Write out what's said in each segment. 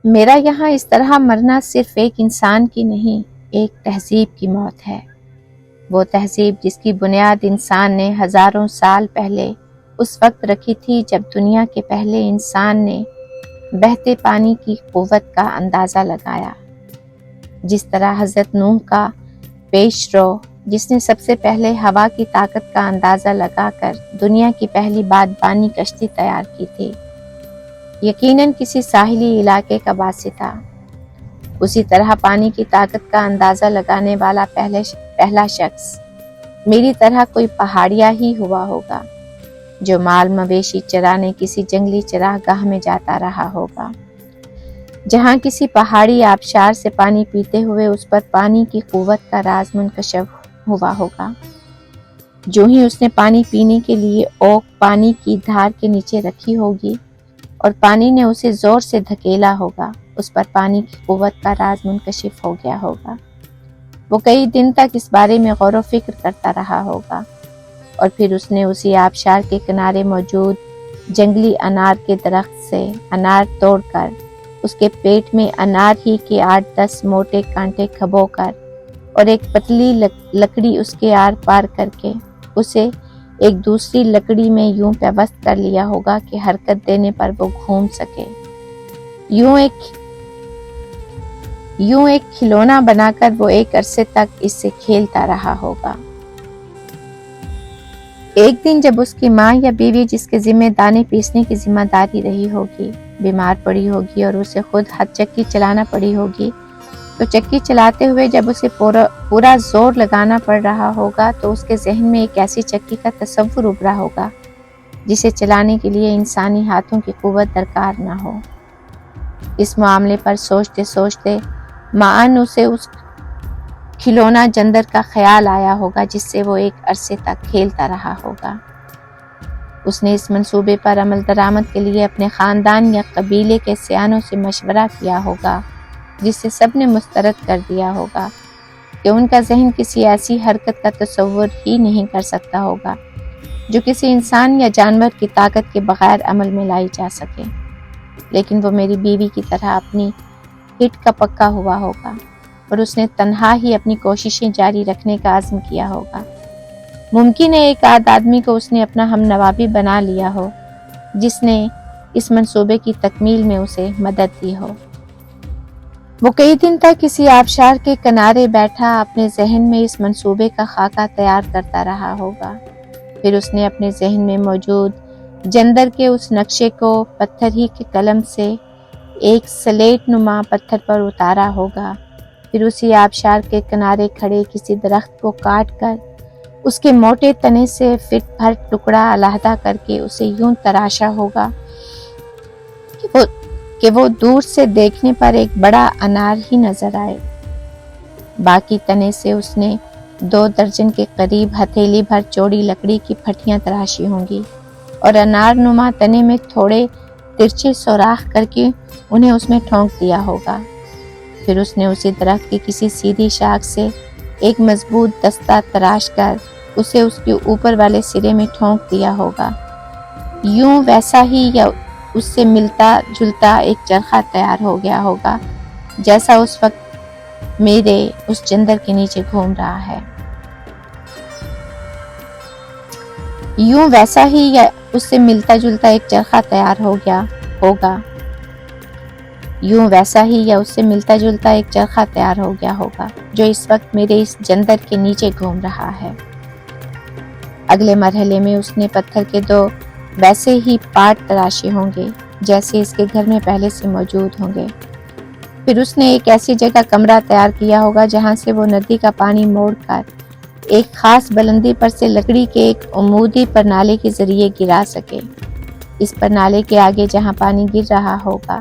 میرا یہاں اس طرح مرنا صرف ایک انسان کی نہیں، ایک تہذیب کی موت ہے۔ وہ تہذیب جس کی بنیاد انسان نے ہزاروں سال پہلے اس وقت رکھی تھی جب دنیا کے پہلے انسان نے بہتے پانی کی قوت کا اندازہ لگایا۔ جس طرح حضرت نوح کا پیش رو جس نے سب سے پہلے ہوا کی طاقت کا اندازہ لگا کر دنیا کی پہلی بادبانی کشتی تیار کی تھی، یقیناً کسی ساحلی علاقے کا واسطہ، اسی طرح پانی کی طاقت کا اندازہ لگانے والا پہلا شخص میری طرح کوئی پہاڑیا ہی ہوا ہوگا جو مال مویشی چرانے کسی جنگلی چراگاہ میں جاتا رہا ہوگا، جہاں کسی پہاڑی آبشار سے پانی پیتے ہوئے اس پر پانی کی قوت کا راز منکشف ہوا ہوگا۔ جو ہی اس نے پانی پینے کے لیے اوک پانی کی دھار کے نیچے رکھی ہوگی اور پانی نے اسے زور سے دھکیلا ہوگا، اس پر پانی کی قوت کا راز منکشف ہو گیا ہوگا۔ وہ کئی دن تک اس بارے میں غور و فکر کرتا رہا ہوگا، اور پھر اس نے اسی آبشار کے کنارے موجود جنگلی انار کے درخت سے انار توڑ کر اس کے پیٹ میں انار ہی کے 8-10 موٹے کانٹے کھبو کر اور ایک پتلی لکڑی اس کے آر پار کر کے اسے ایک دوسری لکڑی میں یوں پیوست کر لیا ہوگا کہ حرکت دینے پر وہ گھوم سکے۔ یوں ایک کھلونا بنا کر وہ ایک عرصے تک اس سے کھیلتا رہا ہوگا۔ ایک دن جب اس کی ماں یا بیوی جس کے ذمہ دانے پیسنے کی ذمہ داری رہی ہوگی بیمار پڑی ہوگی اور اسے خود ہاتھ چکی چلانا پڑی ہوگی، تو چکی چلاتے ہوئے جب اسے پورا زور لگانا پڑ رہا ہوگا تو اس کے ذہن میں ایک ایسی چکی کا تصور ابھرا ہوگا جسے چلانے کے لیے انسانی ہاتھوں کی قوت درکار نہ ہو۔ اس معاملے پر سوچتے سوچتے معاً اسے اس کھلونا جندر کا خیال آیا ہوگا جس سے وہ ایک عرصے تک کھیلتا رہا ہوگا۔ اس نے اس منصوبے پر عمل درآمد کے لیے اپنے خاندان یا قبیلے کے سیانوں سے مشورہ کیا ہوگا، جس سے سب نے مسترد کر دیا ہوگا کہ ان کا ذہن کسی ایسی حرکت کا تصور ہی نہیں کر سکتا ہوگا جو کسی انسان یا جانور کی طاقت کے بغیر عمل میں لائی جا سکے، لیکن وہ میری بیوی کی طرح اپنی ہٹ کا پکا ہوا ہوگا اور اس نے تنہا ہی اپنی کوششیں جاری رکھنے کا عزم کیا ہوگا۔ ممکن ہے ایک آدھ آدمی کو اس نے اپنا ہم نوا بھی بنا لیا ہو جس نے اس منصوبے کی تکمیل میں اسے مدد دی ہو۔ وہ کئی دن تک کسی آبشار کے کنارے بیٹھا اپنے ذہن میں اس منصوبے کا خاکہ تیار کرتا رہا ہوگا۔ پھر اس نے اپنے ذہن میں موجود جندر کے اس نقشے کو پتھر ہی کے قلم سے ایک سلیٹ نما پتھر پر اتارا ہوگا۔ پھر اسی آبشار کے کنارے کھڑے کسی درخت کو کاٹ کر اس کے موٹے تنے سے فٹ بھر ٹکڑا علیحدہ کر کے اسے یوں تراشا ہوگا کہ وہ دور سے دیکھنے پر ایک بڑا انار ہی نظر آئے۔ باقی تنے سے اس نے 2 درجن کے قریب ہتھیلی بھر چوڑی لکڑی کی پھٹیاں تراشی ہوں گی اور انار نما تنے میں تھوڑے ترچھے سوراخ کر کے انہیں اس میں ٹھونک دیا ہوگا۔ پھر اس نے اسی درخت کی کسی سیدھی شاخ سے ایک مضبوط دستہ تراش کر اسے اس کے اوپر والے سرے میں ٹھونک دیا ہوگا۔ یوں ویسا ہی یا اس سے ملتا جلتا ایک چرخہ تیار ہو گیا ہوگا جیسا اس وقت میرے اس جندر کے نیچے گھوم رہا ہے۔ یوں ویسا ہی یا اس سے ملتا جلتا ایک چرخہ تیار ہو گیا ہوگا جو اس وقت میرے اس جندر کے نیچے گھوم رہا ہے۔ اگلے مرحلے میں اس نے پتھر کے 2 ویسے ہی پاٹ تراشے ہوں گے جیسے اس کے گھر میں پہلے سے موجود ہوں گے۔ پھر اس نے ایک ایسی جگہ کمرہ تیار کیا ہوگا جہاں سے وہ ندی کا پانی موڑ کر ایک خاص بلندی پر سے لکڑی کے ایک عمودی پرنالے کے ذریعے گرا سکے۔ اس پرنالے کے آگے جہاں پانی گر رہا ہوگا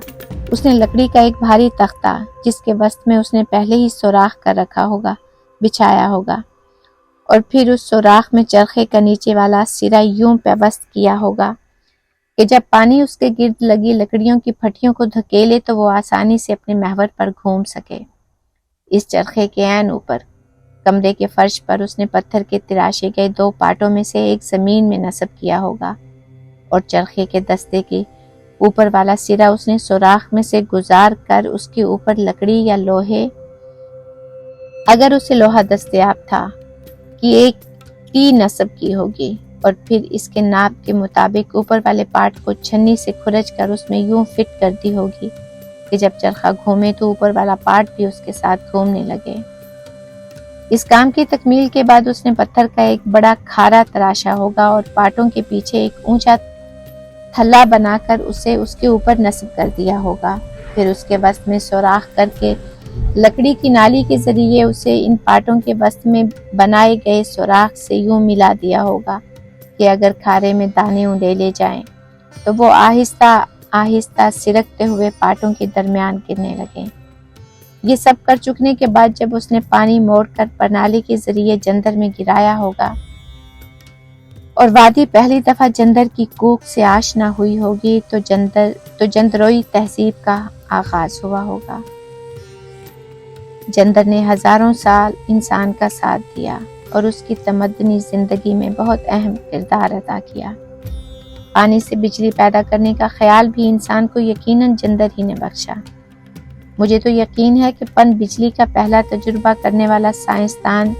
اس نے لکڑی کا ایک بھاری تختہ جس کے وسط میں اس نے پہلے ہی سوراخ کر رکھا ہوگا بچھایا ہوگا، اور پھر اس سوراخ میں چرخے کا نیچے والا سرا یوں پیوست کیا ہوگا کہ جب پانی اس کے گرد لگی لکڑیوں کی پھٹیوں کو دھکیلے تو وہ آسانی سے اپنے محور پر گھوم سکے۔ اس چرخے کے عین اوپر کمرے کے فرش پر اس نے پتھر کے تراشے گئے 2 پاٹوں میں سے ایک زمین میں نصب کیا ہوگا اور چرخے کے دستے کی اوپر والا سرا اس نے سوراخ میں سے گزار کر اس کے اوپر لکڑی یا لوہے، اگر اسے لوہا دستیاب تھا، کی ایک ٹی نصب کی ہوگی، اور پھر اس کے ناپ کے مطابق اوپر والے پارٹ کو چھنی سے کھرچ کر اس میں یوں فٹ کر دی ہوگی کہ جب چرخہ گھومے تو اوپر والا پارٹ بھی اس کے ساتھ گھومنے لگے۔ اس کام کی تکمیل کے بعد اس نے پتھر کا ایک بڑا کھارا تراشا ہوگا اور پارٹوں کے پیچھے ایک اونچا تھلا بنا کر اسے اس کے اوپر نصب کر دیا ہوگا، پھر اس کے وسط میں سوراخ کر کے لکڑی کی نالی کے ذریعے اسے ان پارٹوں کے وسط میں بنائے گئے سوراخ سے یوں ملا دیا ہوگا کہ اگر کھارے میں دانے انڈیلے جائیں تو وہ آہستہ آہستہ سرکتے ہوئے پارٹوں کے درمیان گرنے لگیں۔ یہ سب کر چکنے کے بعد جب اس نے پانی موڑ کر پرنالی کے ذریعے جندر میں گرایا ہوگا اور وادی پہلی دفعہ جندر کی کوک سے آشنا ہوئی ہوگی تو جندروئی تہذیب کا آغاز ہوا ہوگا۔ جندر نے ہزاروں سال انسان کا ساتھ دیا اور اس کی تمدنی زندگی میں بہت اہم کردار ادا کیا۔ پانی سے بجلی پیدا کرنے کا خیال بھی انسان کو یقیناً جندر ہی نے بخشا۔ مجھے تو یقین ہے کہ پن بجلی کا پہلا تجربہ کرنے والا سائنسدان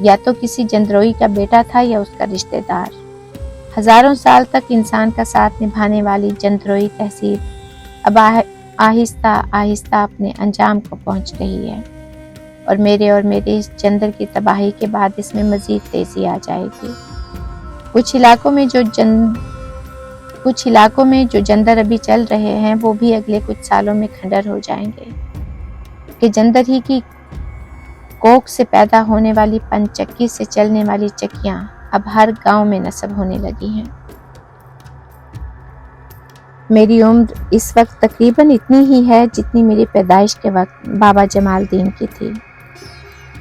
یا تو کسی جندروئی کا بیٹا تھا یا اس کا رشتہ دار۔ ہزاروں سال تک انسان کا ساتھ نبھانے والی جندروئی تہذیب اب آہستہ آہستہ اپنے انجام کو پہنچ رہی ہے، اور میرے اس جندر کی تباہی کے بعد اس میں مزید تیزی آ جائے گی۔ کچھ علاقوں میں جو جندر ابھی چل رہے ہیں وہ بھی اگلے کچھ سالوں میں کھنڈر ہو جائیں گے، کہ جندر ہی کی کوک سے پیدا ہونے والی پن چکی سے چلنے والی چکیاں اب ہر گاؤں میں نصب ہونے لگی ہیں۔ میری عمر اس وقت تقریباً اتنی ہی ہے جتنی میری پیدائش کے وقت بابا جمال الدین کی تھی۔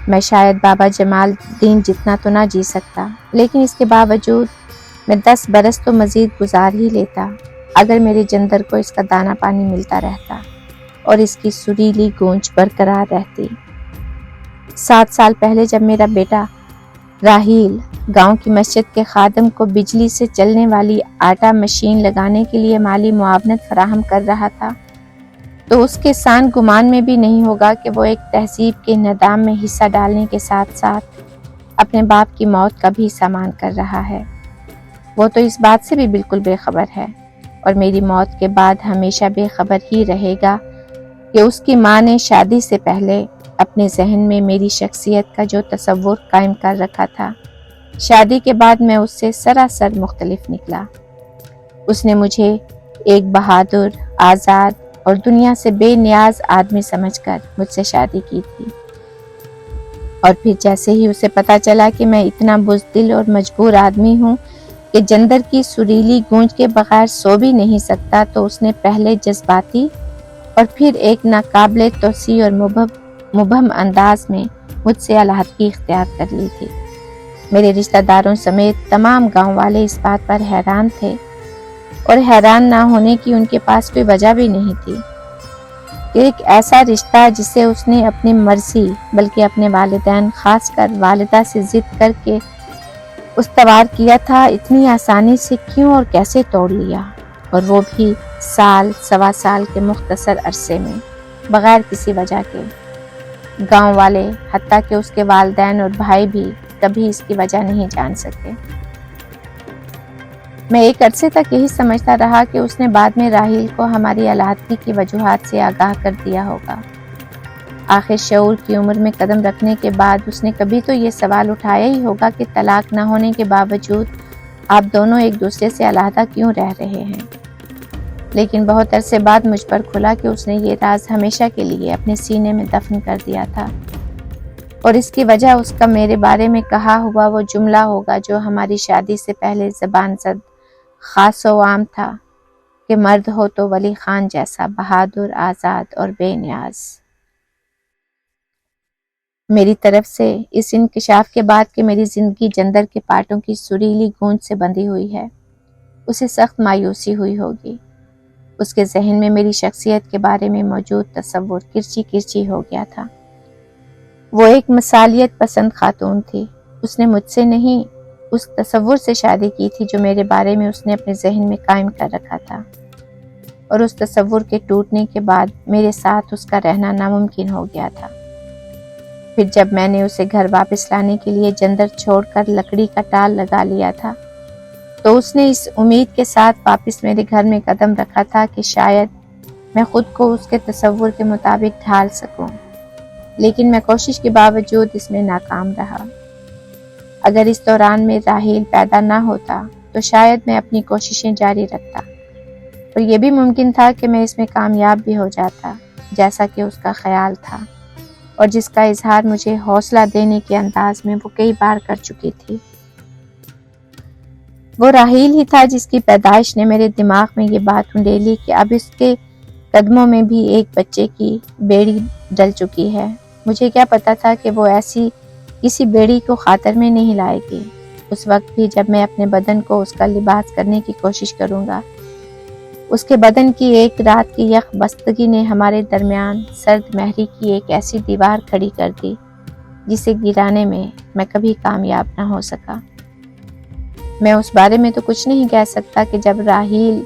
میں شاید بابا جمال الدین جتنا تو نہ جی سکتا، لیکن اس کے باوجود میں 10 برس تو مزید گزار ہی لیتا اگر میرے جندر کو اس کا دانہ پانی ملتا رہتا اور اس کی سریلی گونج برقرار رہتی۔ 7 سال پہلے جب میرا بیٹا راہیل گاؤں کی مسجد کے خادم کو بجلی سے چلنے والی آٹا مشین لگانے کے لیے مالی معاونت فراہم کر رہا تھا تو اس کے سان گمان میں بھی نہیں ہوگا کہ وہ ایک تہذیب کے انہدام میں حصہ ڈالنے کے ساتھ ساتھ اپنے باپ کی موت کا بھی سامان کر رہا ہے۔ وہ تو اس بات سے بھی بالکل بے خبر ہے، اور میری موت کے بعد ہمیشہ بے خبر ہی رہے گا کہ اس کی ماں نے شادی سے پہلے اپنے ذہن میں میری شخصیت کا جو تصور قائم کر رکھا تھا، شادی کے بعد میں اس سے سراسر مختلف نکلا۔ اس نے مجھے ایک بہادر، آزاد اور دنیا سے بے نیاز آدمی سمجھ کر مجھ سے شادی کی تھی، اور پھر جیسے ہی اسے پتا چلا کہ میں اتنا بزدل اور مجبور آدمی ہوں کہ جندر کی سریلی گونج کے بغیر سو بھی نہیں سکتا، تو اس نے پہلے جذباتی اور پھر ایک ناقابل توسیع اور مبہم انداز میں مجھ سے علیحدگی اختیار کر لی تھی۔ میرے رشتہ داروں سمیت تمام گاؤں والے اس بات پر حیران تھے، اور حیران نہ ہونے کی ان کے پاس کوئی وجہ بھی نہیں تھی کہ ایک ایسا رشتہ جسے اس نے اپنی مرضی بلکہ اپنے والدین خاص کر والدہ سے ضد کر کے استوار کیا تھا، اتنی آسانی سے کیوں اور کیسے توڑ لیا، اور وہ بھی سال سوا سال کے مختصر عرصے میں، بغیر کسی وجہ کے۔ گاؤں والے حتیٰ کہ اس کے والدین اور بھائی بھی کبھی اس کی وجہ نہیں جان سکے۔ میں ایک عرصے تک یہی سمجھتا رہا کہ اس نے بعد میں راہیل کو ہماری علیحدگی کی وجوہات سے آگاہ کر دیا ہوگا۔ آخر شعور کی عمر میں قدم رکھنے کے بعد اس نے کبھی تو یہ سوال اٹھایا ہی ہوگا کہ طلاق نہ ہونے کے باوجود آپ دونوں ایک دوسرے سے علیحدہ کیوں رہ رہے ہیں۔ لیکن بہت عرصے بعد مجھ پر کھلا کہ اس نے یہ راز ہمیشہ کے لیے اپنے سینے میں دفن کر دیا تھا، اور اس کی وجہ اس کا میرے بارے میں کہا ہوا وہ جملہ ہوگا جو ہماری شادی سے پہلے زبان زد خاص و عام تھا کہ مرد ہو تو ولی خان جیسا بہادر، آزاد اور بے نیاز۔ میری طرف سے اس انکشاف کے بعد کہ میری زندگی جندر کے پارٹوں کی سریلی گونج سے بندھی ہوئی ہے، اسے سخت مایوسی ہوئی ہوگی۔ اس کے ذہن میں میری شخصیت کے بارے میں موجود تصور کرچی کرچی ہو گیا تھا۔ وہ ایک مثالیت پسند خاتون تھی۔ اس نے مجھ سے نہیں، اس تصور سے شادی کی تھی جو میرے بارے میں اس نے اپنے ذہن میں قائم کر رکھا تھا۔ اور اس تصور کے ٹوٹنے کے بعد میرے ساتھ اس کا رہنا ناممکن ہو گیا تھا۔ پھر جب میں نے اسے گھر واپس لانے کے لیے جندر چھوڑ کر لکڑی کا ٹال لگا لیا تھا تو اس نے اس امید کے ساتھ واپس میرے گھر میں قدم رکھا تھا کہ شاید میں خود کو اس کے تصور کے مطابق ڈھال سکوں، لیکن میں کوشش کے باوجود اس میں ناکام رہا۔ اگر اس دوران میں راحیل پیدا نہ ہوتا تو شاید میں اپنی کوششیں جاری رکھتا، اور یہ بھی ممکن تھا کہ میں اس میں کامیاب بھی ہو جاتا جیسا کہ اس کا خیال تھا، اور جس کا اظہار مجھے حوصلہ دینے کے انداز میں وہ کئی بار کر چکی تھی۔ وہ راحیل ہی تھا جس کی پیدائش نے میرے دماغ میں یہ بات انڈیلی کہ اب اس کے قدموں میں بھی ایک بچے کی بیڑی ڈل چکی ہے۔ مجھے کیا پتا تھا کہ وہ ایسی کسی بیڑی کو خاطر میں نہیں لائے گی۔ اس وقت بھی جب میں اپنے بدن کو اس کا لباس کرنے کی کوشش کروں گا، اس کے بدن کی ایک رات کی یخ بستگی نے ہمارے درمیان سرد مہری کی ایک ایسی دیوار کھڑی کر دی جسے گرانے میں کبھی کامیاب نہ ہو سکا۔ میں اس بارے میں تو کچھ نہیں کہہ سکتا کہ جب راحیل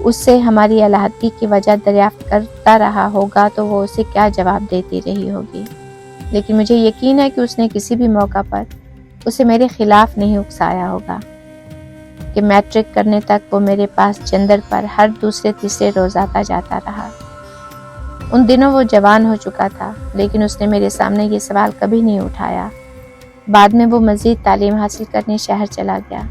اس سے ہماری علیحدگی کی وجہ دریافت کرتا رہا ہوگا تو وہ اسے کیا جواب دیتی رہی ہوگی، لیکن مجھے یقین ہے کہ اس نے کسی بھی موقع پر اسے میرے خلاف نہیں اکسایا ہوگا کہ میٹرک کرنے تک وہ میرے پاس جندر پر ہر دوسرے تیسرے روز آتا جاتا رہا۔ ان دنوں وہ جوان ہو چکا تھا، لیکن اس نے میرے سامنے یہ سوال کبھی نہیں اٹھایا۔ بعد میں وہ مزید تعلیم حاصل کرنے شہر چلا گیا،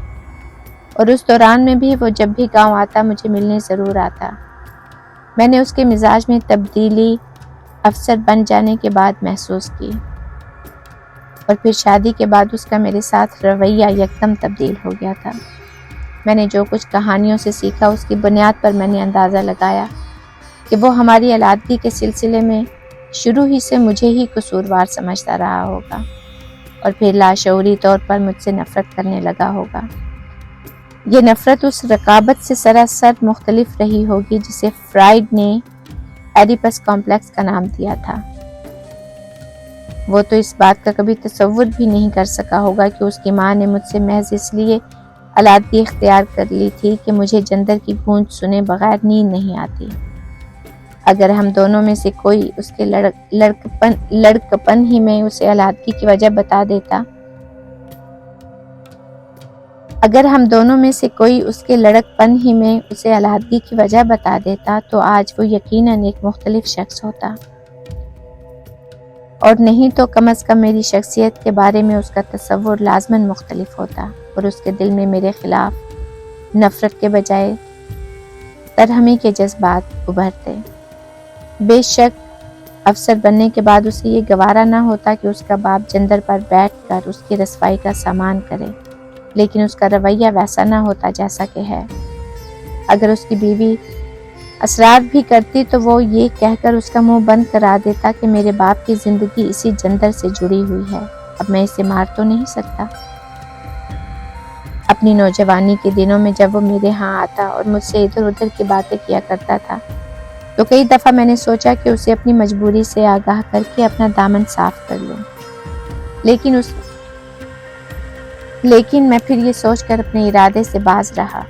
اور اس دوران میں بھی وہ جب بھی گاؤں آتا مجھے ملنے ضرور آتا۔ میں نے اس کے مزاج میں تبدیلی افسر بن جانے کے بعد محسوس کی، اور پھر شادی کے بعد اس کا میرے ساتھ رویہ یکدم تبدیل ہو گیا تھا۔ میں نے جو کچھ کہانیوں سے سیکھا اس کی بنیاد پر میں نے اندازہ لگایا کہ وہ ہماری علیحدگی کے سلسلے میں شروع ہی سے مجھے ہی قصوروار سمجھتا رہا ہوگا، اور پھر لاشعوری طور پر مجھ سے نفرت کرنے لگا ہوگا۔ یہ نفرت اس رقابت سے سراسر مختلف رہی ہوگی جسے فرائیڈ نے ایڈیپس کمپلیکس کا نام دیا تھا۔ وہ تو اس بات کا کبھی تصور بھی نہیں کر سکا ہوگا کہ اس کی ماں نے مجھ سے محض اس لیے علیحدگی اختیار کر لی تھی کہ مجھے جندر کی گونج سنے بغیر نیند نہیں آتی۔ اگر ہم دونوں میں سے کوئی اس کے لڑکپن ہی میں اسے علیحدگی کی وجہ بتا دیتا، تو آج وہ یقیناً ایک مختلف شخص ہوتا، اور نہیں تو کم از کم میری شخصیت کے بارے میں اس کا تصور لازماً مختلف ہوتا، اور اس کے دل میں میرے خلاف نفرت کے بجائے ترحمی کے جذبات ابھرتے۔ بے شک افسر بننے کے بعد اسے یہ گوارا نہ ہوتا کہ اس کا باپ جندر پر بیٹھ کر اس کی رسوائی کا سامان کرے، لیکن اس کا رویہ ویسا نہ ہوتا جیسا کہ ہے۔ اگر اس کی بیوی اصرار بھی کرتی تو وہ یہ کہہ کر اس کا منہ بند کرا دیتا کہ میرے باپ کی زندگی اسی جندر سے جڑی ہوئی ہے، اب میں اسے مار تو نہیں سکتا۔ اپنی نوجوانی کے دنوں میں جب وہ میرے ہاں آتا اور مجھ سے ادھر ادھر کی باتیں کیا کرتا تھا تو کئی دفعہ میں نے سوچا کہ اسے اپنی مجبوری سے آگاہ کر کے اپنا دامن صاف کر لوں، لیکن میں پھر یہ سوچ کر اپنے ارادے سے باز رہا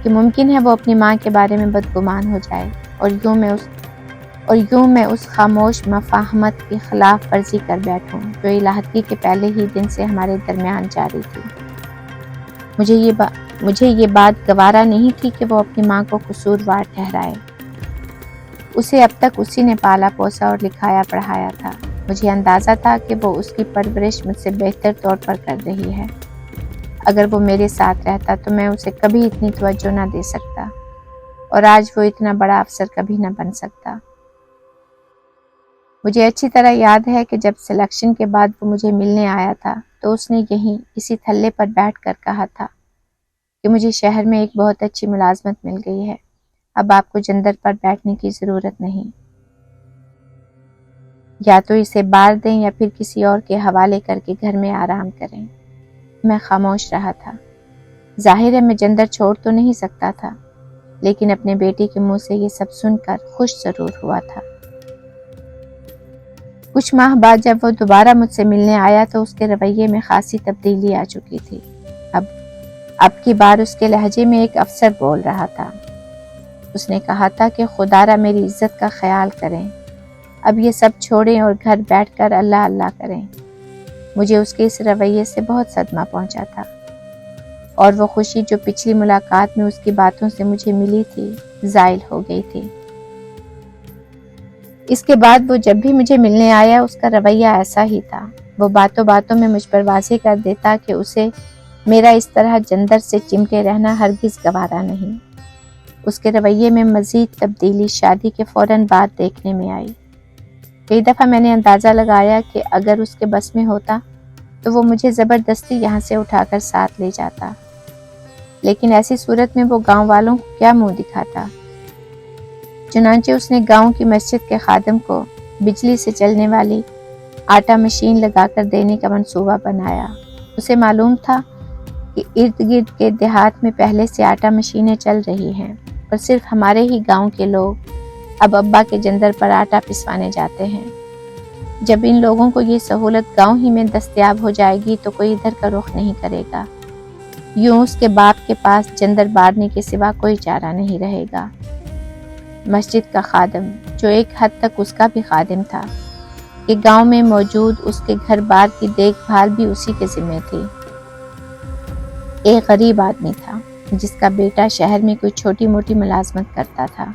کہ ممکن ہے وہ اپنی ماں کے بارے میں بدگمان ہو جائے، اور یوں میں اس خاموش مفاہمت کی خلاف ورزی کر بیٹھوں جو علیحدگی کے پہلے ہی دن سے ہمارے درمیان جاری تھی۔ مجھے یہ بات گوارا نہیں تھی کہ وہ اپنی ماں کو قصوروار ٹھہرائے۔ اسے اب تک اسی نے پالا پوسا اور لکھایا پڑھایا تھا۔ مجھے اندازہ تھا کہ وہ اس کی پرورش مجھ سے بہتر طور پر کر رہی ہے۔ اگر وہ میرے ساتھ رہتا تو میں اسے کبھی اتنی توجہ نہ دے سکتا، اور آج وہ اتنا بڑا افسر کبھی نہ بن سکتا۔ مجھے اچھی طرح یاد ہے کہ جب سلیکشن کے بعد وہ مجھے ملنے آیا تھا تو اس نے یہیں اسی تھلے پر بیٹھ کر کہا تھا کہ مجھے شہر میں ایک بہت اچھی ملازمت مل گئی ہے، اب آپ کو جندر پر بیٹھنے کی ضرورت نہیں، یا تو اسے بار دیں یا پھر کسی اور کے حوالے کر کے گھر میں آرام کریں۔ میں خاموش رہا تھا۔ ظاہر ہے میں جندر چھوڑ تو نہیں سکتا تھا، لیکن اپنے بیٹے کے منہ سے یہ سب سن کر خوش ضرور ہوا تھا۔ کچھ ماہ بعد جب وہ دوبارہ مجھ سے ملنے آیا تو اس کے رویے میں خاصی تبدیلی آ چکی تھی۔ اب کی بار اس کے لہجے میں ایک افسر بول رہا تھا۔ اس نے کہا تھا کہ خدارا میری عزت کا خیال کریں، اب یہ سب چھوڑیں اور گھر بیٹھ کر اللہ اللہ کریں۔ مجھے اس کے اس رویے سے بہت صدمہ پہنچا تھا، اور وہ خوشی جو پچھلی ملاقات میں اس کی باتوں سے مجھے ملی تھی زائل ہو گئی تھی۔ اس کے بعد وہ جب بھی مجھے ملنے آیا اس کا رویہ ایسا ہی تھا۔ وہ باتوں باتوں میں مجھ پر واضح کر دیتا کہ اسے میرا اس طرح جندر سے چمٹے رہنا ہرگز گوارا نہیں۔ اس کے رویے میں مزید تبدیلی شادی کے فوراً بعد دیکھنے میں آئی۔ کئی دفعہ میں نے اندازہ لگایا کہ اگر اس کے بس میں ہوتا تو وہ مجھے زبردستی یہاں سے اٹھا کر ساتھ لے جاتا، لیکن ایسی صورت میں وہ گاؤں والوں کو کیا منہ دکھاتا؟ چنانچہ اس نے گاؤں کی مسجد کے خادم کو بجلی سے چلنے والی آٹا مشین لگا کر دینے کا منصوبہ بنایا۔ اسے معلوم تھا کہ ارد گرد کے دیہات میں پہلے سے آٹا مشینیں چل رہی ہیں اور صرف ہمارے ہی گاؤں کے لوگ اب ابا کے جندر پر آٹا پسوانے جاتے ہیں۔ جب ان لوگوں کو یہ سہولت گاؤں ہی میں دستیاب ہو جائے گی تو کوئی ادھر کا رخ نہیں کرے گا۔ یوں اس کے باپ کے پاس جندر بارنے کے سوا کوئی چارہ نہیں رہے گا۔ مسجد کا خادم، جو ایک حد تک اس کا بھی خادم تھا، کہ گاؤں میں موجود اس کے گھر بار کی دیکھ بھال بھی اسی کے ذمہ تھی، ایک غریب آدمی تھا جس کا بیٹا شہر میں کوئی چھوٹی موٹی ملازمت کرتا تھا۔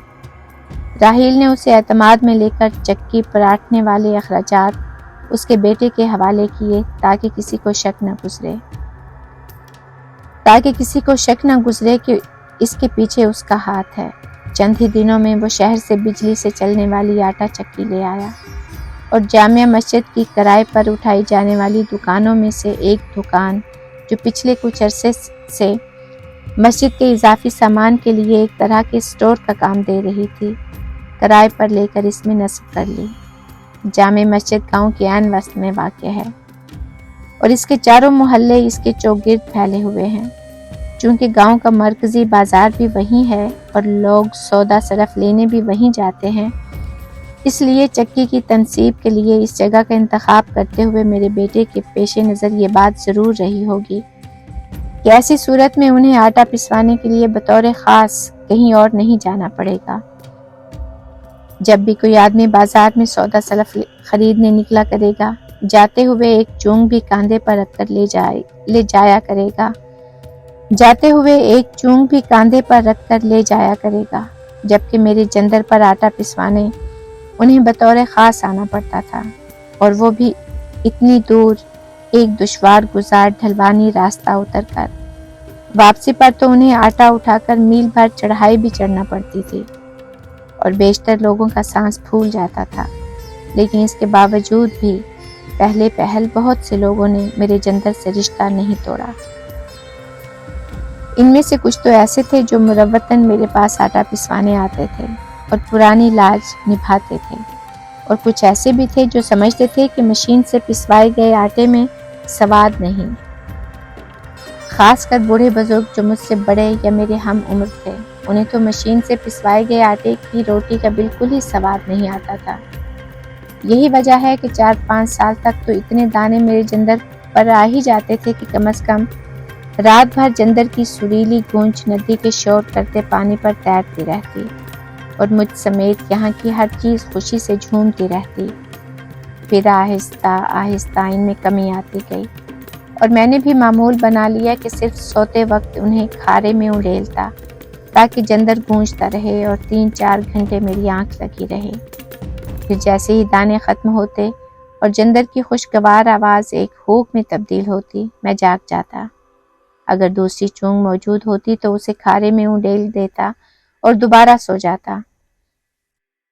راحیل نے اسے اعتماد میں لے کر چکی پراٹھنے والے اخراجات اس کے بیٹے کے حوالے کیے تاکہ کسی کو شک نہ گزرے کہ اس کے پیچھے اس کا ہاتھ ہے۔ چند ہی دنوں میں وہ شہر سے بجلی سے چلنے والی آٹا چکی لے آیا اور جامع مسجد کی کرائے پر اٹھائی جانے والی دکانوں میں سے ایک دکان جو پچھلے کچھ عرصے سے مسجد کے اضافی سامان کے لیے ایک طرح کے اسٹور کا کام دے رہی تھی، کرائے پر لے کر اس میں نصب کر لی۔ جامع مسجد گاؤں کے عین وسط میں واقع ہے اور اس کے چاروں محلے اس کے چوگرد پھیلے ہوئے ہیں۔ چونکہ گاؤں کا مرکزی بازار بھی وہیں ہے اور لوگ سودا صرف لینے بھی وہیں جاتے ہیں، اس لیے چکی کی تنصیب کے لیے اس جگہ کا انتخاب کرتے ہوئے میرے بیٹے کے پیش نظر یہ بات ضرور رہی ہوگی کہ ایسی صورت میں انہیں آٹا پسوانے کے لیے بطور خاص کہیں اور نہیں جانا پڑے گا۔ جب بھی کوئی آدمی بازار میں سودا سلف خریدنے نکلا کرے گا، جاتے ہوئے ایک چونگ بھی کاندھے پر رکھ کر لے جایا کرے گا، جبکہ میرے جندر پر آٹا پسوانے انہیں بطور خاص آنا پڑتا تھا، اور وہ بھی اتنی دور ایک دشوار گزار ڈھلوانی راستہ اتر کر۔ واپسی پر تو انہیں آٹا اٹھا کر میل بھر چڑھائی بھی چڑھنا پڑتی تھی اور بیشتر لوگوں کا سانس پھول جاتا تھا، لیکن اس کے باوجود بھی پہلے پہل بہت سے لوگوں نے میرے جندر سے رشتہ نہیں توڑا۔ ان میں سے کچھ تو ایسے تھے جو مروتاً میرے پاس آٹا پسوانے آتے تھے اور پرانی لاج نبھاتے تھے، اور کچھ ایسے بھی تھے جو سمجھتے تھے کہ مشین سے پسوائے گئے آٹے میں سواد نہیں، خاص کر بوڑھے بزرگ جو مجھ سے بڑے یا میرے ہم عمر تھے، انہیں تو مشین سے پسوائے گئے آٹے کی روٹی کا بالکل ہی سواد نہیں آتا تھا۔ یہی وجہ ہے کہ 4-5 سال تک تو اتنے دانے میرے جندر پر آ ہی جاتے تھے کہ کم از کم رات بھر جندر کی سریلی گونج ندی کے شور کرتے پانی پر تیرتی رہتی اور مجھ سمیت یہاں کی ہر چیز خوشی سے جھومتی رہتی۔ پھر آہستہ آہستہ ان میں کمی آتی گئی اور میں نے بھی معمول بنا لیا کہ صرف سوتے وقت انہیں کھارے میں اڑیلتا تاکہ جندر گونجتا رہے اور 3-4 گھنٹے میری آنکھ لگی رہے۔ پھر جیسے ہی دانے ختم ہوتے اور جندر کی خوشگوار آواز ایک ہوک میں تبدیل ہوتی، میں جاگ جاتا۔ اگر دوسری چونگ موجود ہوتی تو اسے کھارے میں اڑیل دیتا اور دوبارہ سو جاتا،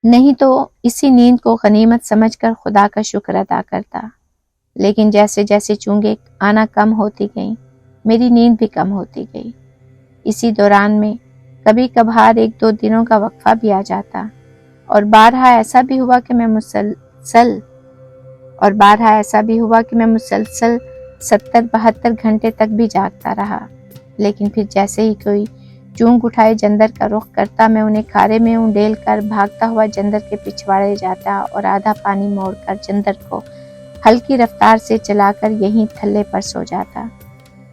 نہیں تو اسی نیند کو غنیمت سمجھ کر خدا کا شکر ادا کرتا۔ لیکن جیسے جیسے چونگیں آنا کم ہوتی گئیں، میری نیند بھی کم ہوتی گئی۔ اسی دوران میں کبھی کبھار 1-2 دنوں کا وقفہ بھی آ جاتا، اور بارہا ایسا بھی ہوا کہ میں مسلسل 70-72 گھنٹے تک بھی جاگتا رہا۔ لیکن پھر جیسے ہی کوئی چونگ اٹھائے جندر کا رخ کرتا، میں انہیں کھارے میں اونڈیل کر بھاگتا ہوا جندر کے پچھواڑے جاتا اور آدھا پانی موڑ کر جندر کو ہلکی رفتار سے چلا کر یہیں تھلے پر سو جاتا۔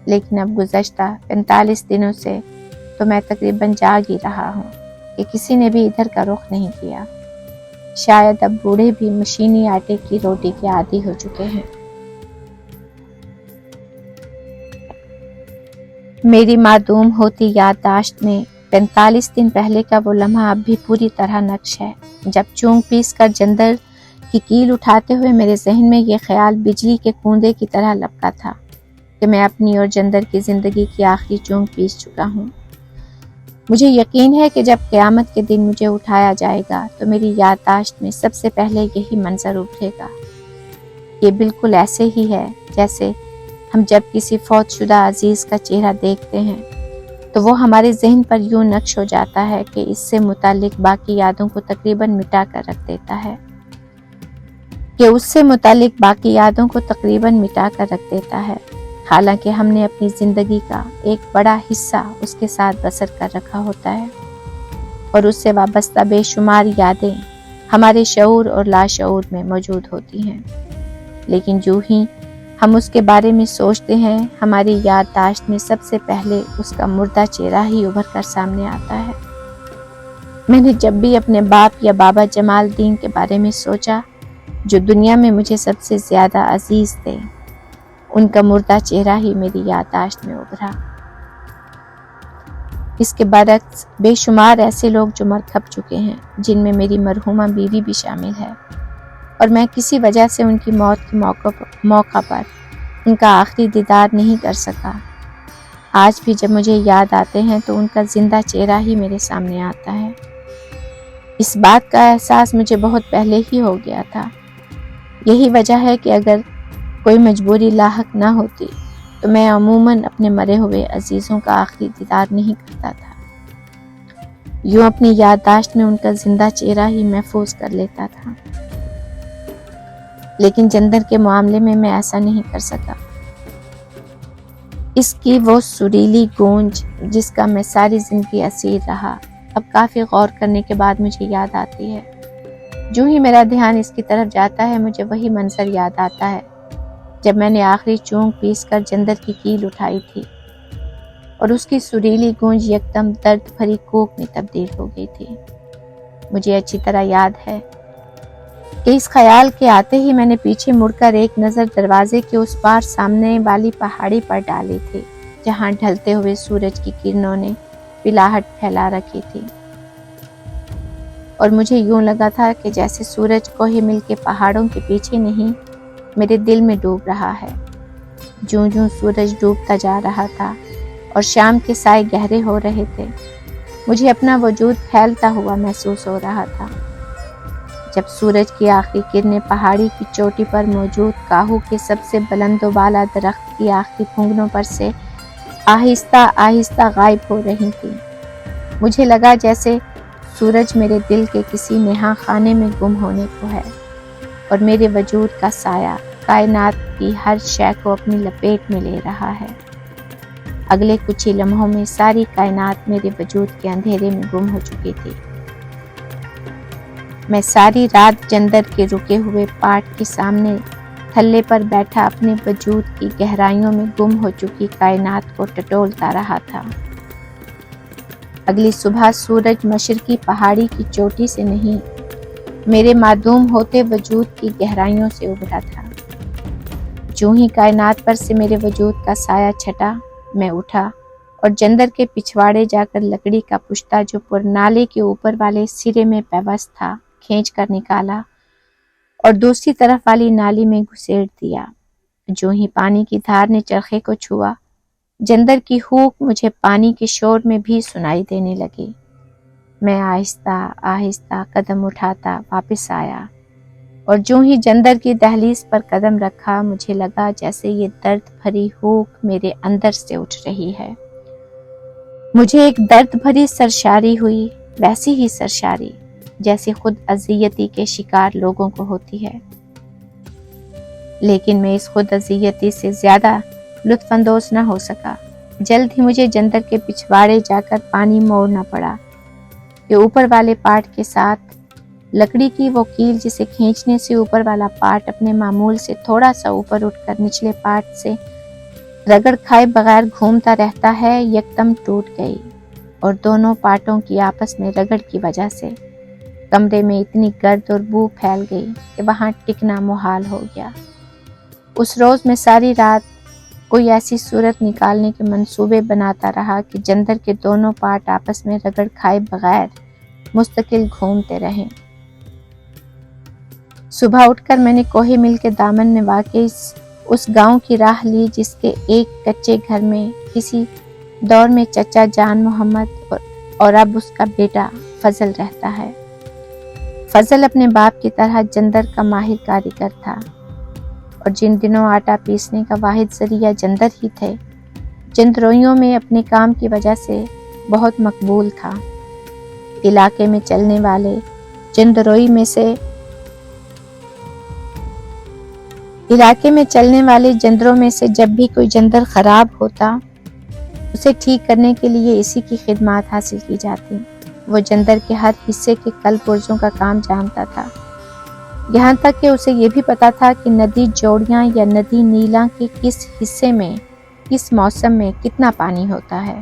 لیکن اب گزشتہ 45 دنوں سے تو میں تقریباً جاگ ہی رہا ہوں، کہ کسی نے بھی ادھر کا رخ نہیں کیا۔ شاید اب بوڑھے بھی مشینی آٹے کی روٹی کے عادی ہو چکے ہیں۔ میری معدوم ہوتی یادداشت میں 45 دن پہلے کا وہ لمحہ اب بھی پوری طرح نقش ہے، جب چونگ پیس کر جندر کی کیل اٹھاتے ہوئے میرے ذہن میں یہ خیال بجلی کے کوندے کی طرح لپکا تھا کہ میں اپنی اور جندر کی زندگی کی آخری چونگ پیس چکا ہوں۔ مجھے یقین ہے کہ جب قیامت کے دن مجھے اٹھایا جائے گا تو میری یادداشت میں سب سے پہلے یہی منظر ابھرے گا۔ یہ بالکل ایسے ہی ہے جیسے ہم جب کسی فوت شدہ عزیز کا چہرہ دیکھتے ہیں تو وہ ہمارے ذہن پر یوں نقش ہو جاتا ہے کہ اس سے متعلق باقی یادوں کو تقریباً مٹا کر رکھ دیتا ہے حالانکہ ہم نے اپنی زندگی کا ایک بڑا حصہ اس کے ساتھ بسر کر رکھا ہوتا ہے اور اس سے وابستہ بے شمار یادیں ہمارے شعور اور لاشعور میں موجود ہوتی ہیں، لیکن جو ہی ہم اس کے بارے میں سوچتے ہیں ہماری یادداشت میں سب سے پہلے اس کا مردہ چہرہ ہی ابھر کر سامنے آتا ہے۔ میں نے جب بھی اپنے باپ یا بابا جمال الدین کے بارے میں سوچا جو دنیا میں مجھے سب سے زیادہ عزیز تھے، ان کا مردہ چہرہ ہی میری یادداشت میں ابھرا۔ اس کے برعکس بے شمار ایسے لوگ جو مر کھپ چکے ہیں، جن میں میری مرحومہ بیوی بھی شامل ہے، اور میں کسی وجہ سے ان کی موت کے موقع پر ان کا آخری دیدار نہیں کر سکا۔ آج بھی جب مجھے یاد آتے ہیں تو ان کا زندہ چہرہ ہی میرے سامنے آتا ہے۔ اس بات کا احساس مجھے بہت پہلے ہی ہو گیا تھا۔ یہی وجہ ہے کہ اگر کوئی مجبوری لاحق نہ ہوتی تو میں عموماً اپنے مرے ہوئے عزیزوں کا آخری دیدار نہیں کرتا تھا، یوں اپنی یادداشت میں ان کا زندہ چہرہ ہی محفوظ کر لیتا تھا۔ لیکن جندر کے معاملے میں ایسا نہیں کر سکا۔ اس کی وہ سریلی گونج جس کا میں ساری زندگی اسیر رہا، اب کافی غور کرنے کے بعد مجھے یاد آتی ہے۔ جو ہی میرا دھیان اس کی طرف جاتا ہے مجھے وہی منظر یاد آتا ہے جب میں نے آخری چونگ پیس کر جندر کی کیل اٹھائی تھی اور اس کی سریلی گونج یکدم درد بھری کوک میں تبدیل ہو گئی تھی۔ مجھے اچھی طرح یاد ہے کہ اس خیال کے آتے ہی میں نے پیچھے مڑ کر ایک نظر دروازے کے اس پار سامنے والی پہاڑی پر ڈالی تھی جہاں ڈھلتے ہوئے سورج کی کرنوں نے پلاہٹ پھیلا رکھی تھی، اور مجھے یوں لگا تھا کہ جیسے سورج کوہ مل کے پہاڑوں کے پیچھے نہیں میرے دل میں ڈوب رہا ہے۔ جوں جوں سورج ڈوبتا جا رہا تھا اور شام کے سائے گہرے ہو رہے تھے، مجھے اپنا وجود پھیلتا ہوا محسوس ہو رہا تھا۔ جب سورج کی آخری کرنیں پہاڑی کی چوٹی پر موجود کاہو کے سب سے بلند و بالا درخت کی آخری پھنگنوں پر سے آہستہ آہستہ غائب ہو رہی تھیں، مجھے لگا جیسے سورج میرے دل کے کسی نہاں خانے میں گم ہونے کو ہے اور میرے وجود کا سایہ کائنات کی ہر شے کو اپنی لپیٹ میں لے رہا ہے۔ اگلے کچھ ہی لمحوں میں ساری کائنات میرے وجود کے اندھیرے میں گم ہو چکی تھی۔ میں ساری رات جندر کے رکے ہوئے پاٹ کے سامنے تھلے پر بیٹھا اپنے وجود کی گہرائیوں میں گم ہو چکی کائنات کو ٹٹولتا رہا تھا۔ اگلی صبح سورج مشرقی پہاڑی کی چوٹی سے نہیں، میرے معدوم ہوتے وجود کی گہرائیوں سے ابھرا تھا۔ جو ہی کائنات پر سے میرے وجود کا سایہ چھٹا، میں اٹھا اور جندر کے پچھواڑے جا کر لکڑی کا پشتا جو پرنالے کے اوپر والے سرے میں پیوست تھا کھینچ کر نکالا اور دوسری طرف والی نالی میں گھسیڑ دیا۔ جو ہی پانی کی دھار نے چرخے کو چھوا، جندر کی ہوک مجھے پانی کے شور میں بھی سنائی دینے لگی۔ میں آہستہ آہستہ قدم اٹھاتا واپس آیا اور جو ہی جندر کی دہلیز پر قدم رکھا مجھے لگا جیسے یہ درد بھری ہوک میرے اندر سے اٹھ رہی ہے۔ مجھے ایک درد بھری سرشاری ہوئی، ویسی ہی سرشاری جیسے خود اذیتی کے شکار لوگوں کو ہوتی ہے، لیکن میں اس خود اذیتی سے زیادہ لطف اندوز نہ ہو سکا۔ جلد ہی مجھے جندر کے پچھواڑے جا کر پانی موڑنا پڑا کہ اوپر والے پارٹ کے ساتھ لکڑی کی وہ کیل جسے کھینچنے سے اوپر والا پارٹ اپنے معمول سے تھوڑا سا اوپر اٹھ کر نچلے پارٹ سے رگڑ کھائے بغیر گھومتا رہتا ہے، یکدم ٹوٹ گئی اور دونوں پارٹوں کی آپس میں رگڑ کی وجہ سے کمرے میں اتنی گرد اور بو پھیل گئی کہ وہاں ٹکنا محال ہو گیا۔ اس روز میں ساری رات کوئی ایسی صورت نکالنے کے منصوبے بناتا رہا کہ جندر کے دونوں پارٹ آپس میں رگڑ کھائے بغیر مستقل گھومتے رہیں۔ صبح اٹھ کر میں نے کوہ مل کے دامن میں واقع اس گاؤں کی راہ لی جس کے ایک کچے گھر میں کسی دور میں چچا جان محمد اور اب اس کا بیٹا فضل رہتا ہے۔ فضل اپنے باپ کی طرح جندر کا ماہر کاریگر تھا اور جن دنوں آٹا پیسنے کا واحد ذریعہ جندر ہی تھے، جندروئیوں میں اپنے کام کی وجہ سے بہت مقبول تھا۔ علاقے میں چلنے والے جندروں میں سے جب بھی کوئی جندر خراب ہوتا اسے ٹھیک کرنے کے لیے اسی کی خدمات حاصل کی جاتی۔ وہ جندر کے ہر حصے کے کل پرزوں کا کام جانتا تھا، یہاں تک کہ اسے یہ بھی پتا تھا کہ ندی جوڑیاں یا ندی نیلاں کے کس حصے میں کس موسم میں کتنا پانی ہوتا ہے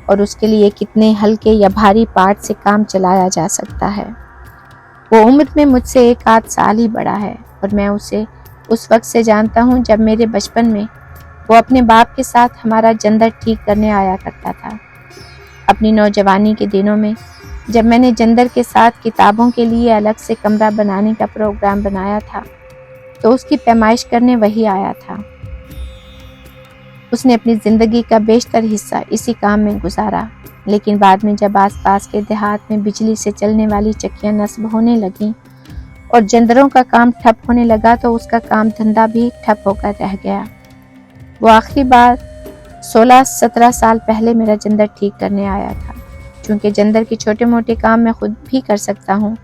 اور اس کے لیے کتنے ہلکے یا بھاری پارٹ سے کام چلایا جا سکتا ہے۔ وہ عمر میں مجھ سے 1 سال ہی بڑا ہے اور میں اسے اس وقت سے جانتا ہوں جب میرے بچپن میں وہ اپنے باپ کے ساتھ ہمارا جندر ٹھیک کرنے آیا کرتا تھا۔ اپنی نوجوانی کے دنوں میں جب میں نے جندر کے ساتھ کتابوں کے لیے الگ سے کمرہ بنانے کا پروگرام بنایا تھا تو اس کی پیمائش کرنے وہی آیا تھا۔ اس نے اپنی زندگی کا بیشتر حصہ اسی کام میں گزارا، لیکن بعد میں جب آس پاس کے دیہات میں بجلی سے چلنے والی چکیاں نصب ہونے لگیں اور جندروں کا کام ٹھپ ہونے لگا تو اس کا کام دھندا بھی ٹھپ ہو کر رہ گیا۔ وہ آخری بار 16-17 سال پہلے میرا جندر ٹھیک کرنے آیا تھا۔ چونکہ جندر کے چھوٹے موٹے کام میں خود بھی کر سکتا ہوں،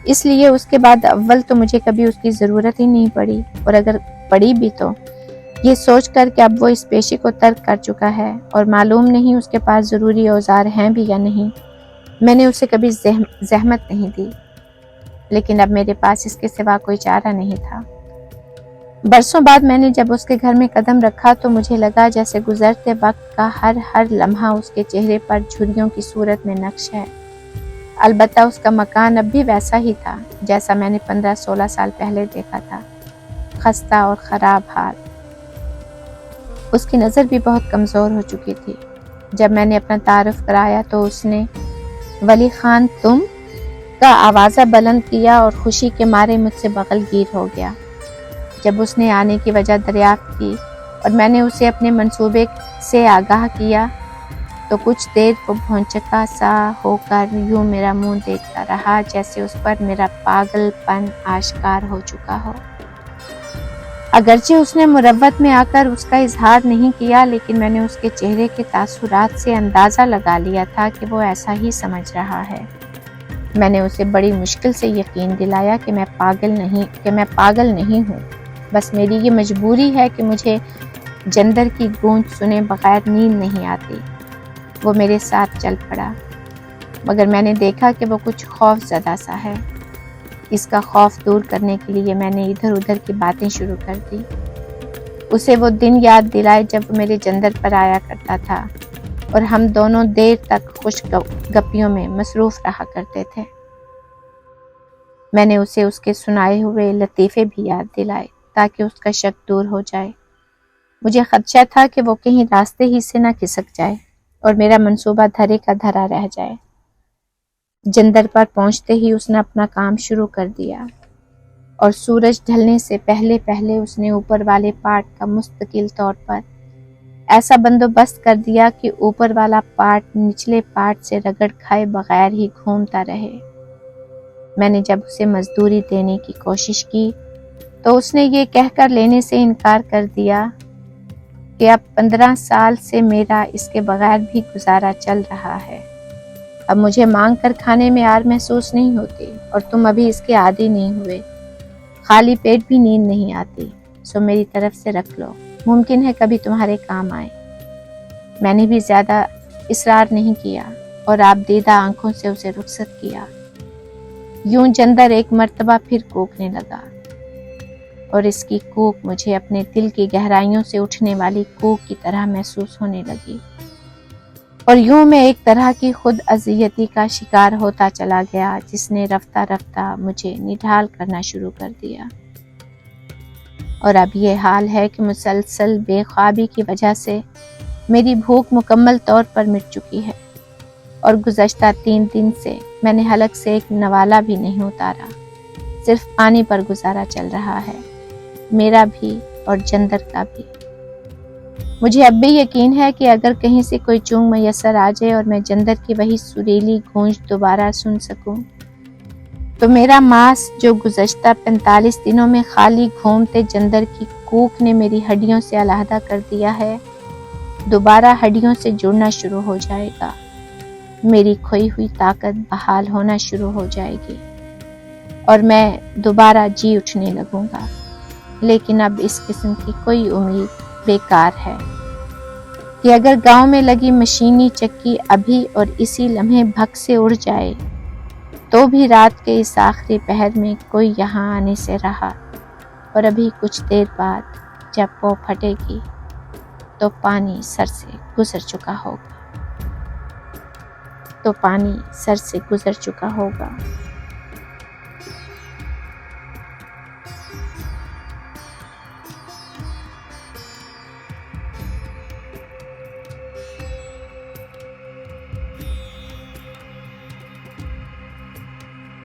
اس لیے اس کے بعد اول تو مجھے کبھی اس کی ضرورت ہی نہیں پڑی، اور اگر پڑی بھی تو یہ سوچ کر کہ اب وہ اس پیشے کو ترک کر چکا ہے اور معلوم نہیں اس کے پاس ضروری اوزار ہیں بھی یا نہیں، میں نے اسے کبھی زحمت نہیں دی۔ لیکن اب میرے پاس اس کے سوا کوئی چارہ نہیں تھا۔ برسوں بعد میں نے جب اس کے گھر میں قدم رکھا تو مجھے لگا جیسے گزرتے وقت کا ہر لمحہ اس کے چہرے پر جھریوں کی صورت میں نقش ہے۔ البتہ اس کا مکان اب بھی ویسا ہی تھا جیسا میں نے 15-16 سال پہلے دیکھا تھا، خستہ اور خراب حال۔ اس کی نظر بھی بہت کمزور ہو چکی تھی۔ جب میں نے اپنا تعارف کرایا تو اس نے ولی خان تم کا آوازہ بلند کیا اور خوشی کے مارے مجھ سے بغل گیر ہو گیا۔ جب اس نے آنے کی وجہ دریافت کی اور میں نے اسے اپنے منصوبے سے آگاہ کیا تو کچھ دیر وہ بھونچکا سا ہو کر یوں میرا منہ دیکھتا رہا جیسے اس پر میرا پاگل پن آشکار ہو چکا ہو۔ اگرچہ اس نے مروت میں آ کر اس کا اظہار نہیں کیا، لیکن میں نے اس کے چہرے کے تاثرات سے اندازہ لگا لیا تھا کہ وہ ایسا ہی سمجھ رہا ہے۔ میں نے اسے بڑی مشکل سے یقین دلایا کہ میں پاگل نہیں ہوں، بس میری یہ مجبوری ہے کہ مجھے جندر کی گونج سنے بغیر نیند نہیں آتی۔ وہ میرے ساتھ چل پڑا، مگر میں نے دیکھا کہ وہ کچھ خوف زدہ سا ہے۔ اس کا خوف دور کرنے کے لیے میں نے ادھر ادھر کی باتیں شروع کر دی۔ اسے وہ دن یاد دلائے جب وہ میرے جندر پر آیا کرتا تھا اور ہم دونوں دیر تک خوش گپیوں میں مصروف رہا کرتے تھے۔ میں نے اسے اس کے سنائے ہوئے لطیفے بھی یاد دلائے تاکہ اس کا شک دور ہو جائے۔ مجھے خدشہ تھا کہ وہ کہیں راستے ہی سے نہ کھسک جائے اور میرا منصوبہ دھرے کا دھرا رہ جائے۔ جندر پر پہنچتے ہی اس نے اپنا کام شروع کر دیا اور سورج ڈھلنے سے پہلے اس نے اوپر والے پارٹ کا مستقل طور پر ایسا بندوبست کر دیا کہ اوپر والا پارٹ نچلے پارٹ سے رگڑ کھائے بغیر ہی گھومتا رہے۔ میں نے جب اسے مزدوری دینے کی کوشش کی تو اس نے یہ کہہ کر لینے سے انکار کر دیا کہ اب 15 سال سے میرا اس کے بغیر بھی گزارا چل رہا ہے۔ اب مجھے مانگ کر کھانے میں آر محسوس نہیں ہوتی اور تم ابھی اس کے عادی نہیں ہوئے۔ خالی پیٹ بھی نیند نہیں آتی، سو میری طرف سے رکھ لو، ممکن ہے کبھی تمہارے کام آئے۔ میں نے بھی زیادہ اصرار نہیں کیا اور آپ دیدہ آنکھوں سے اسے رخصت کیا۔ یوں جندر ایک مرتبہ پھر کوکنے لگا اور اس کی کوک مجھے اپنے دل کی گہرائیوں سے اٹھنے والی کوک کی طرح محسوس ہونے لگی، اور یوں میں ایک طرح کی خود اذیتی کا شکار ہوتا چلا گیا جس نے رفتہ رفتہ مجھے نڈھال کرنا شروع کر دیا۔ اور اب یہ حال ہے کہ مسلسل بے خوابی کی وجہ سے میری بھوک مکمل طور پر مٹ چکی ہے، اور گزشتہ 3 دن سے میں نے حلق سے ایک نوالہ بھی نہیں اتارا، صرف پانی پر گزارا چل رہا ہے، میرا بھی اور جندر کا بھی۔ مجھے اب بھی یقین ہے کہ اگر کہیں سے کوئی چونگ میسر آ جائے اور میں جندر کی وہی سریلی گونج دوبارہ سن سکوں تو میرا ماس جو گزشتہ 45 دنوں میں خالی گھومتے جندر کی کوکھ نے میری ہڈیوں سے علیحدہ کر دیا ہے، دوبارہ ہڈیوں سے جڑنا شروع ہو جائے گا، میری کھوئی ہوئی طاقت بحال ہونا شروع ہو جائے گی اور میں دوبارہ جی اٹھنے لگوں گا۔ لیکن اب اس قسم کی کوئی امید بیکار ہے کہ اگر گاؤں میں لگی مشینی چکی ابھی اور اسی لمحے بھگ سے اڑ جائے تو بھی رات کے اس آخری پہر میں کوئی یہاں آنے سے رہا، اور ابھی کچھ دیر بعد جب وہ پھٹے گی تو پانی سر سے گزر چکا ہوگا۔